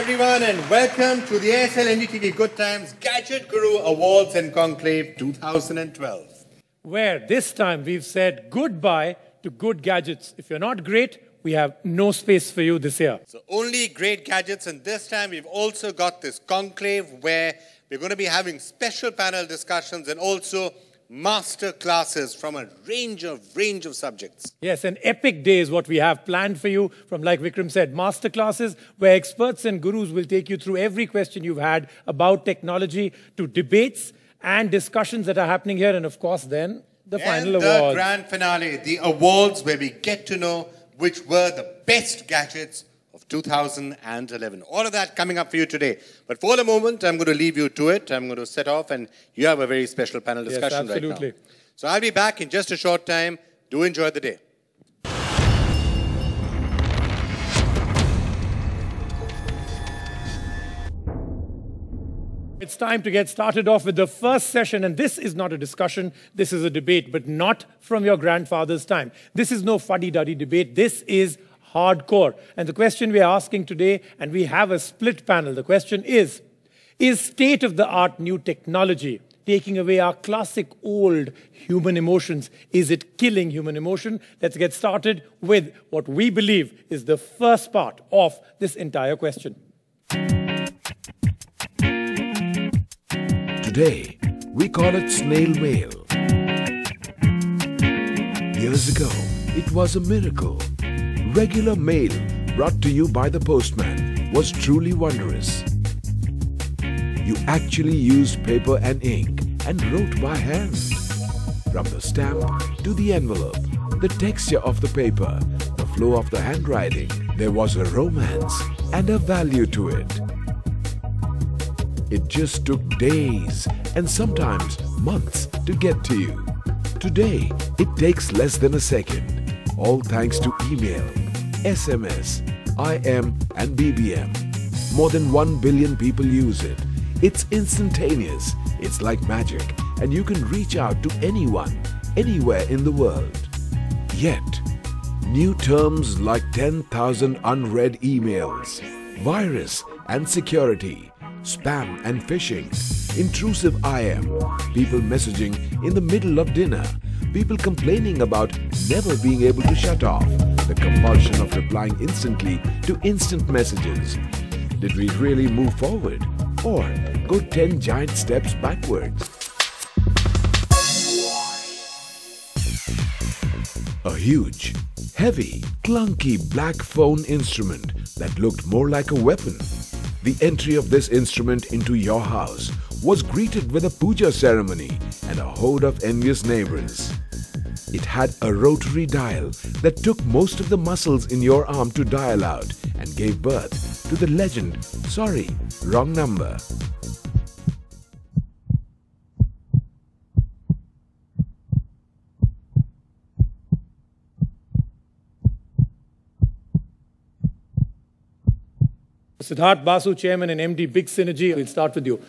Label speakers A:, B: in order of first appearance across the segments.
A: everyone, and welcome to the ASL NDTV Good Times Gadget Guru Awards and Conclave 2012.
B: Where this time we've said goodbye to good gadgets. If you're not great, we have no space for you this year.
A: So only great gadgets, and this time we've also got this conclave where we're going to be having special panel discussions and also master classes from a range of subjects.
B: Yes, an epic day is what we have planned for you from, like Vikram said, master classes where experts and gurus will take you through every question you've had about technology, to debates and discussions that are happening here, and of course then the final awards.
A: And the grand finale, the awards where we get to know which were the best gadgets of 2011. All of that coming up for you today. But for the moment, I'm going to leave you to it. I'm going to set off, and you have a very special panel discussion right now. So I'll be back in just a short time. Do enjoy the day.
B: It's time to get started off with the first session, and this is not a discussion, this is a debate, but not from your grandfather's time. This is no fuddy-duddy debate, this is hardcore. And the question we are asking today, and we have a split panel, the question is state-of-the-art new technology taking away our classic old human emotions? Is it killing human emotion? Let's get started with what we believe is the first part of this entire question.
C: Today, we call it snail mail. Years ago, it was a miracle. Regular mail brought to you by the postman was truly wondrous. You actually used paper and ink and wrote by hand. From the stamp to the envelope, the texture of the paper, the flow of the handwriting, there was a romance and a value to it. It just took days and sometimes months to get to you. Today, it takes less than a second, all thanks to email, SMS, IM and BBM. More than 1 billion people use it. It's instantaneous, it's like magic, and you can reach out to anyone, anywhere in the world. Yet, new terms like 10,000 unread emails, virus and security, spam and phishing, intrusive IM, people messaging in the middle of dinner, people complaining about never being able to shut off, the compulsion of replying instantly to instant messages. Did we really move forward or go 10 giant steps backwards? A huge, heavy, clunky black phone instrument that looked more like a weapon. The entry of this instrument into your house was greeted with a puja ceremony and a horde of envious neighbors. It had a rotary dial that took most of the muscles in your arm to dial out and gave birth to the legend, "Sorry, wrong number."
B: Siddharth Basu, Chairman and MD, Big Synergy. We'll start with you.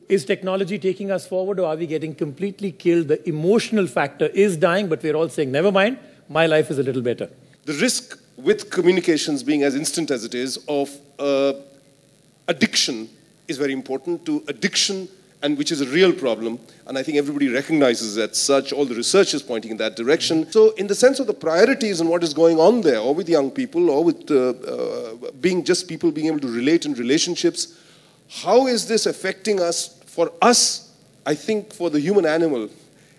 B: Is technology taking us forward, or are we getting completely killed? The emotional factor is dying, but we're all saying, never mind, my life is a little better.
D: The risk with communications being as instant as it is of addiction is very important to addiction, and which is a real problem. And I think everybody recognizes that such. All the research is pointing in that direction. So in the sense of the priorities and what is going on there, or with young people, or with being just people being able to relate in relationships, how is this affecting us? For us, I think for the human animal,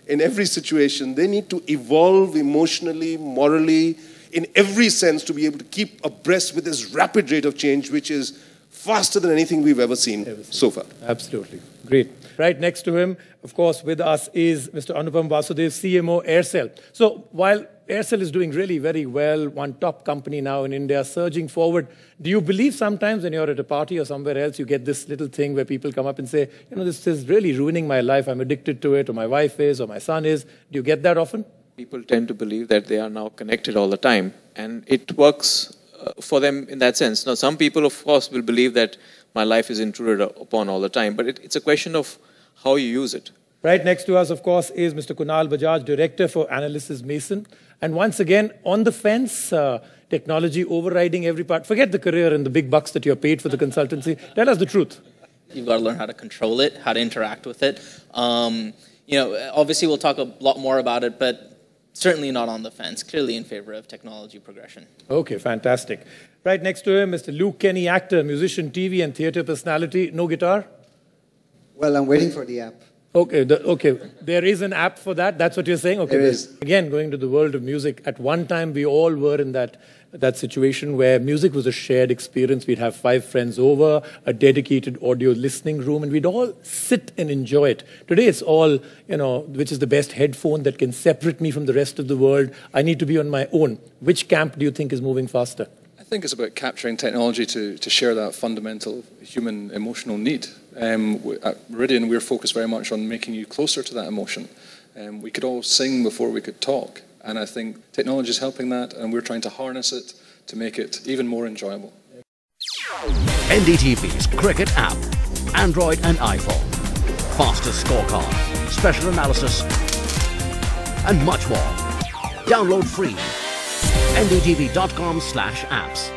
D: in every situation, they need to evolve emotionally, morally, in every sense to be able to keep abreast with this rapid rate of change, which is faster than anything we've ever seen so far.
B: Absolutely. Great. Right next to him, of course, with us is Mr. Anupam Vasudev, CMO, Aircel. So while Aircel is doing really very well, one top company now in India, surging forward, do you believe sometimes when you're at a party or somewhere else, you get this little thing where people come up and say, you know, this is really ruining my life, I'm addicted to it, or my wife is, or my son is. Do you get that often?
E: People tend to believe that they are now connected all the time, and it works for them in that sense. Now, some people, of course, will believe that my life is intruded upon all the time, but it's a question of how you use it.
B: Right next to us, of course, is Mr. Kunal Bajaj, Director for Analysys Mason. And once again, on the fence, technology overriding every part. Forget the career and the big bucks that you're paid for the consultancy. Tell us the truth.
F: You've got to learn how to control it, how to interact with it. Obviously we'll talk a lot more about it, but certainly not on the fence, clearly in favor of technology progression.
B: Okay, fantastic. Right next to him, Mr. Luke Kenny, actor, musician, TV and theater personality. No guitar?
G: Well, I'm waiting for the app.
B: Okay, there is an app for that? That's what you're saying? Okay.
G: There is.
B: Again, going to the world of music, at one time we all were in that situation where music was a shared experience. We'd have 5 friends over, a dedicated audio listening room, and we'd all sit and enjoy it. Today it's all, which is the best headphone that can separate me from the rest of the world. I need to be on my own. Which camp do you think is moving faster?
H: I think it's about capturing technology to share that fundamental human emotional need. At Meridian, we're focused very much on making you closer to that emotion. We could all sing before we could talk, and I think technology is helping that, and we're trying to harness it to make it even more enjoyable.
I: NDTV's cricket app, Android and iPhone, fastest scorecard, special analysis, and much more. Download free. ndtv.com/apps.